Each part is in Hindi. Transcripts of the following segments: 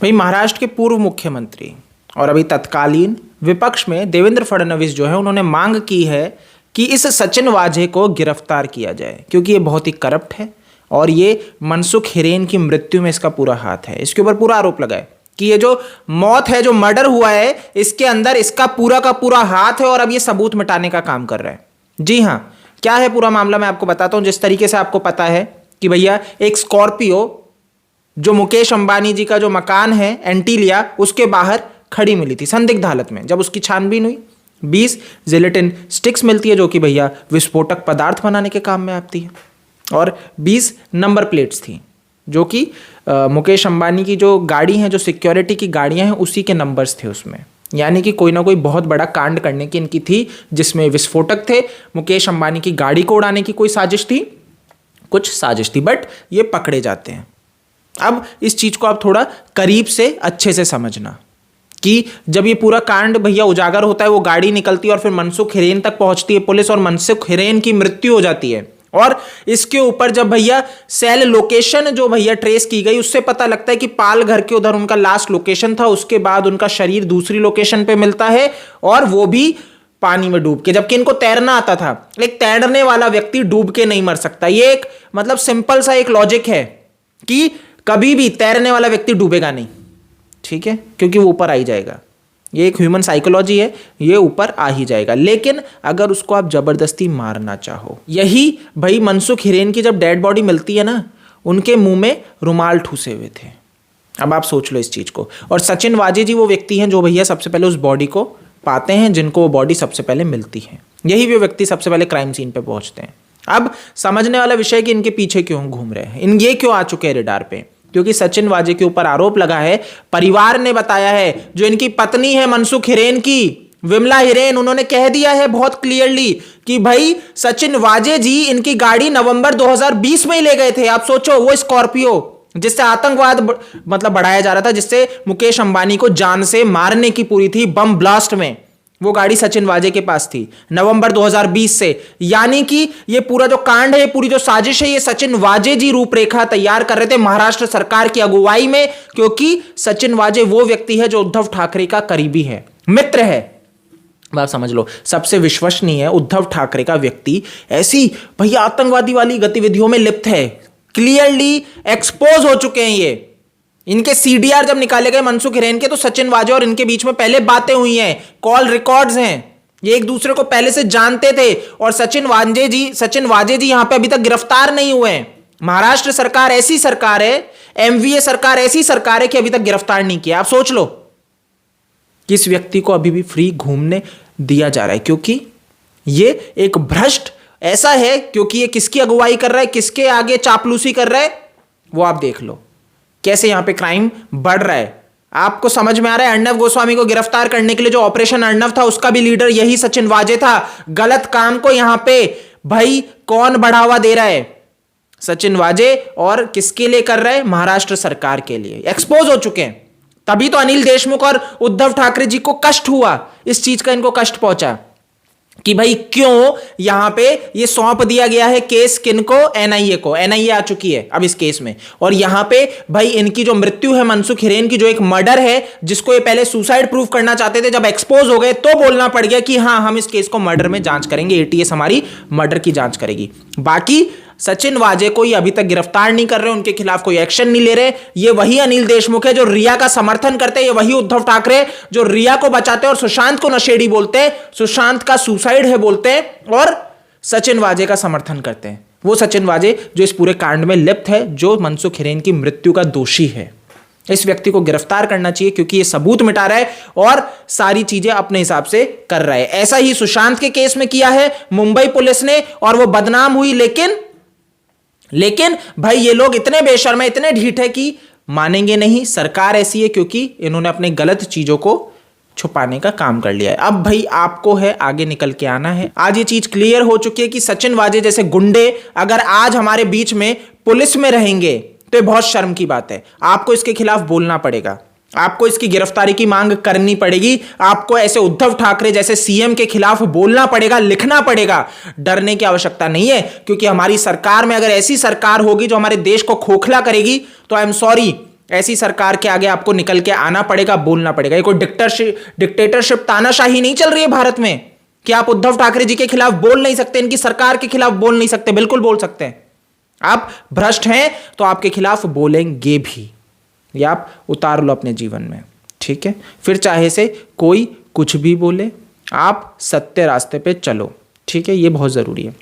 भाई महाराष्ट्र के पूर्व मुख्यमंत्री और अभी तत्कालीन विपक्ष में देवेंद्र फडणवीस जो है उन्होंने मांग की है कि इस सचिन वाजे को गिरफ्तार किया जाए क्योंकि ये बहुत ही करप्ट है और ये मनसुख हिरेन की मृत्यु में इसका पूरा हाथ है। इसके ऊपर पूरा आरोप लगा है कि ये जो मौत है, जो मर्डर हुआ है, इसके अंदर इसका पूरा का पूरा हाथ है और अब ये सबूत मिटाने का काम कर रहा है। जी हाँ, क्या है पूरा मामला मैं आपको बताता हूं। जिस तरीके से आपको पता है कि भैया एक स्कॉर्पियो जो मुकेश अंबानी जी का जो मकान है एंटीलिया, उसके बाहर खड़ी मिली थी संदिग्ध हालत में। जब उसकी छानबीन हुई 20 जिलेटिन स्टिक्स मिलती है जो कि भैया विस्फोटक पदार्थ बनाने के काम में आती है और 20 नंबर प्लेट्स थी जो कि मुकेश अंबानी की जो गाड़ी हैं, जो सिक्योरिटी की गाड़ियां हैं, उसी के नंबर्स थे उसमें। यानी कि कोई ना कोई बहुत बड़ा कांड करने की इनकी थी जिसमें विस्फोटक थे, मुकेश अंबानी की गाड़ी को उड़ाने की कोई साजिश थी, कुछ साजिश थी, बट ये पकड़े जाते हैं। अब इस चीज को आप थोड़ा करीब से अच्छे से समझना कि जब ये पूरा कांड भैया उजागर होता है, वो गाड़ी निकलती है और फिर मनसुख हिरेन तक पहुंचती है पुलिस और मनसुख हिरेन की मृत्यु हो जाती है। और इसके ऊपर जब भैया सेल लोकेशन जो भैया ट्रेस की गई, उससे पता लगता है कि पाल घर के उधर उनका लास्ट लोकेशन था। उसके बाद उनका शरीर दूसरी लोकेशन पे मिलता है और वो भी पानी में डूब के, जबकि इनको तैरना आता था। एक तैरने वाला व्यक्ति डूब के नहीं मर सकता। ये एक मतलब सिंपल सा एक लॉजिक है कि कभी भी तैरने वाला व्यक्ति डूबेगा नहीं, ठीक है, क्योंकि वो ऊपर आ ही जाएगा। ये एक ह्यूमन साइकोलॉजी है, ये ऊपर आ ही जाएगा। लेकिन अगर उसको आप जबरदस्ती मारना चाहो, यही भाई मनसुख हिरेन की जब डेड बॉडी मिलती है ना, उनके मुंह में रुमाल ठूसे हुए थे। अब आप सोच लो इस चीज को। और सचिन वाजे जी वो व्यक्ति हैं जो भैया सबसे पहले उस बॉडी को पाते हैं, जिनको वो बॉडी सबसे पहले मिलती है। यही वो व्यक्ति सबसे पहले क्राइम सीन पे पहुंचते हैं। अब समझने वाला विषय कि इनके पीछे क्यों घूम रहे हैं, ये क्यों आ चुके हैं रेडार पे, क्योंकि सचिन वाजे के ऊपर आरोप लगा है, परिवार ने बताया है, जो इनकी पत्नी है मनसुख हिरेन की, विमला हिरेन, उन्होंने कह दिया है बहुत क्लियरली कि भाई सचिन वाजे जी इनकी गाड़ी नवंबर 2020 में ही ले गए थे। आप सोचो, वो स्कॉर्पियो जिससे आतंकवाद मतलब बढ़ाया जा रहा था, जिससे मुकेश अंबानी को जान से मारने की पूरी थी बम ब्लास्ट में, वो गाड़ी सचिन वाजे के पास थी नवंबर 2020 से। यानी कि ये पूरा जो कांड है, पूरी जो साजिश है, ये सचिन वाजे जी रूपरेखा तैयार कर रहे थे महाराष्ट्र सरकार की अगुवाई में, क्योंकि सचिन वाजे वो व्यक्ति है जो उद्धव ठाकरे का करीबी है, मित्र है। आप समझ लो, सबसे विश्वसनीय है उद्धव ठाकरे का व्यक्ति। ऐसी भैया आतंकवादी वाली गतिविधियों में लिप्त है, क्लियरली एक्सपोज हो चुके हैं ये। इनके सीडीआर जब निकाले गए मनसुख हिरेन के, तो सचिन वाजे और इनके बीच में पहले बातें हुई हैं, कॉल रिकॉर्ड्स हैं, ये एक दूसरे को पहले से जानते थे। और सचिन वाजे जी यहां पे अभी तक गिरफ्तार नहीं हुए हैं। महाराष्ट्र सरकार ऐसी सरकार है, एमवीए सरकार ऐसी सरकार है कि अभी तक गिरफ्तार नहीं किया। आप सोच लो, किस व्यक्ति को अभी भी फ्री घूमने दिया जा रहा है, क्योंकि ये एक भ्रष्ट ऐसा है, क्योंकि ये किसकी अगुवाई कर रहा है, किसके आगे चापलूसी कर रहा है, वो आप देख लो कैसे यहां पे क्राइम बढ़ रहा है। आपको समझ में आ रहा है, अर्णव गोस्वामी को गिरफ्तार करने के लिए जो ऑपरेशन अर्णव था, उसका भी लीडर यही सचिन वाजे था। गलत काम को यहां पे भाई कौन बढ़ावा दे रहा है, सचिन वाजे, और किसके लिए कर रहा है, महाराष्ट्र सरकार के लिए। एक्सपोज हो चुके हैं। तभी तो अनिल देशमुख और उद्धव ठाकरे जी को कष्ट हुआ, इस चीज का इनको कष्ट पहुंचा कि भाई क्यों यहां पे ये सौंप दिया गया है केस, किनको, एनआईए को। एनआईए आ चुकी है अब इस केस में, और यहां पे भाई इनकी जो मृत्यु है मनसुख हिरेन की, जो एक मर्डर है, जिसको ये पहले सुसाइड प्रूफ करना चाहते थे, जब एक्सपोज हो गए तो बोलना पड़ गया कि हाँ हम इस केस को मर्डर में जांच करेंगे, एटीएस हमारी मर्डर की जांच करेगी। बाकी सचिन वाजे को ये अभी तक गिरफ्तार नहीं कर रहे, उनके खिलाफ कोई एक्शन नहीं ले रहे। ये वही अनिल देशमुख है जो रिया का समर्थन करते हैं, ये वही उद्धव ठाकरे जो रिया को बचाते हैं और सुशांत को नशेड़ी बोलते हैं, सुशांत का सुसाइड है बोलते हैं, और सचिन वाजे का समर्थन करते हैं। वो सचिन वाजे जो इस पूरे कांड में लिप्त है, जो मनसुख हिरेन की मृत्यु का दोषी है। इस व्यक्ति को गिरफ्तार करना चाहिए क्योंकि ये सबूत मिटा रहा है और सारी चीजें अपने हिसाब से कर रहा है। ऐसा ही सुशांत के केस में किया है मुंबई पुलिस ने, और वो बदनाम हुई। लेकिन भाई ये लोग इतने बेशर्म है, इतने ढीठ है कि मानेंगे नहीं। सरकार ऐसी है क्योंकि इन्होंने अपने गलत चीजों को छुपाने का काम कर लिया है। अब भाई आपको है आगे निकल के आना है। आज ये चीज क्लियर हो चुकी है कि सचिन वाजे जैसे गुंडे अगर आज हमारे बीच में पुलिस में रहेंगे तो ये बहुत शर्म की बात है। आपको इसके खिलाफ बोलना पड़ेगा, आपको इसकी गिरफ्तारी की मांग करनी पड़ेगी, आपको ऐसे उद्धव ठाकरे जैसे सीएम के खिलाफ बोलना पड़ेगा, लिखना पड़ेगा। डरने की आवश्यकता नहीं है, क्योंकि हमारी सरकार में अगर ऐसी सरकार होगी जो हमारे देश को खोखला करेगी, तो आई एम सॉरी, ऐसी सरकार के आगे आपको निकल के आना पड़ेगा, बोलना पड़ेगा। ये कोई डिक्टेटरशिप तानाशाही नहीं चल रही है भारत में कि आप उद्धव ठाकरे जी के खिलाफ बोल नहीं सकते, इनकी सरकार के खिलाफ बोल नहीं सकते। बिल्कुल बोल सकते हैं। आप भ्रष्ट हैं तो आपके खिलाफ बोलेंगे भी, या आप उतार लो अपने जीवन में, ठीक है। फिर चाहे से कोई कुछ भी बोले, आप सत्य रास्ते पे चलो, ठीक है। ये बहुत ज़रूरी है।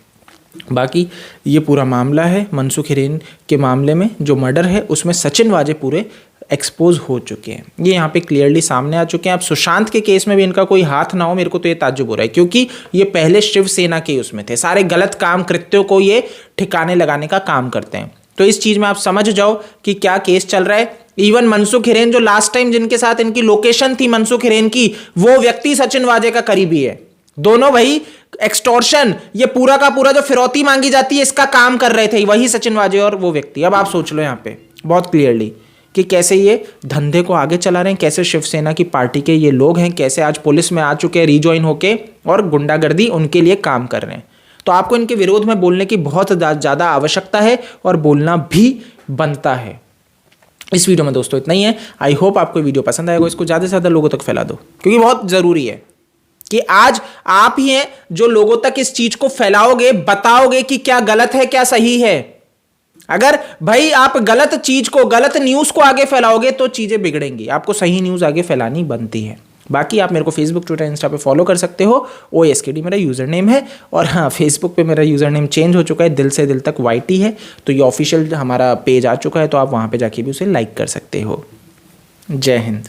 बाकी ये पूरा मामला है मनसुख हिरेन के मामले में, जो मर्डर है उसमें सचिन वाजे पूरे एक्सपोज हो चुके हैं, ये यहाँ पे क्लियरली सामने आ चुके हैं। अब सुशांत के केस में भी इनका कोई हाथ ना हो, मेरे को तो ये ताज्जुब हो रहा है, क्योंकि ये पहले शिवसेना के उसमें थे, सारे गलत काम कृत्यों को ये ठिकाने लगाने का काम करते हैं। तो इस चीज़ में आप समझ जाओ कि क्या केस चल रहा है। इवन मनसुख हिरेन, जो लास्ट टाइम जिनके साथ इनकी लोकेशन थी मनसुख हिरेन की, वो व्यक्ति सचिन वाजे का करीबी है। दोनों भाई एक्सटॉर्शन, ये पूरा का पूरा जो फिरौती मांगी जाती है इसका काम कर रहे थे, वही सचिन वाजे और वो व्यक्ति। अब आप सोच लो यहाँ पे बहुत क्लियरली कि कैसे ये धंधे को आगे चला रहे हैं, कैसे शिवसेना की पार्टी के ये लोग हैं, कैसे आज पुलिस में आ चुके हैं रीजॉइन होके और गुंडागर्दी उनके लिए काम कर रहे हैं। तो आपको इनके विरोध में बोलने की बहुत ज़्यादा आवश्यकता है और बोलना भी बनता है। इस वीडियो में दोस्तों इतना ही है। आई होप आपको वीडियो पसंद आएगा, इसको ज़्यादा से ज़्यादा लोगों तक फैला दो, क्योंकि बहुत ज़रूरी है कि आज आप ही हैं जो लोगों तक इस चीज़ को फैलाओगे, बताओगे कि क्या गलत है क्या सही है। अगर भाई आप गलत चीज़ को, गलत न्यूज़ को आगे फैलाओगे तो चीज़ें बिगड़ेंगी। आपको सही न्यूज़ आगे फैलानी बनती है। बाकी आप मेरे को फेसबुक, ट्विटर, इंस्टा पे फॉलो कर सकते हो। OSKD मेरा यूज़र नेम है। और हाँ, फेसबुक पे मेरा यूज़र नेम चेंज हो चुका है, दिल से दिल तक YT है। तो ये ऑफिशियल हमारा पेज आ चुका है, तो आप वहाँ पे जाके भी उसे लाइक कर सकते हो। जय हिंद।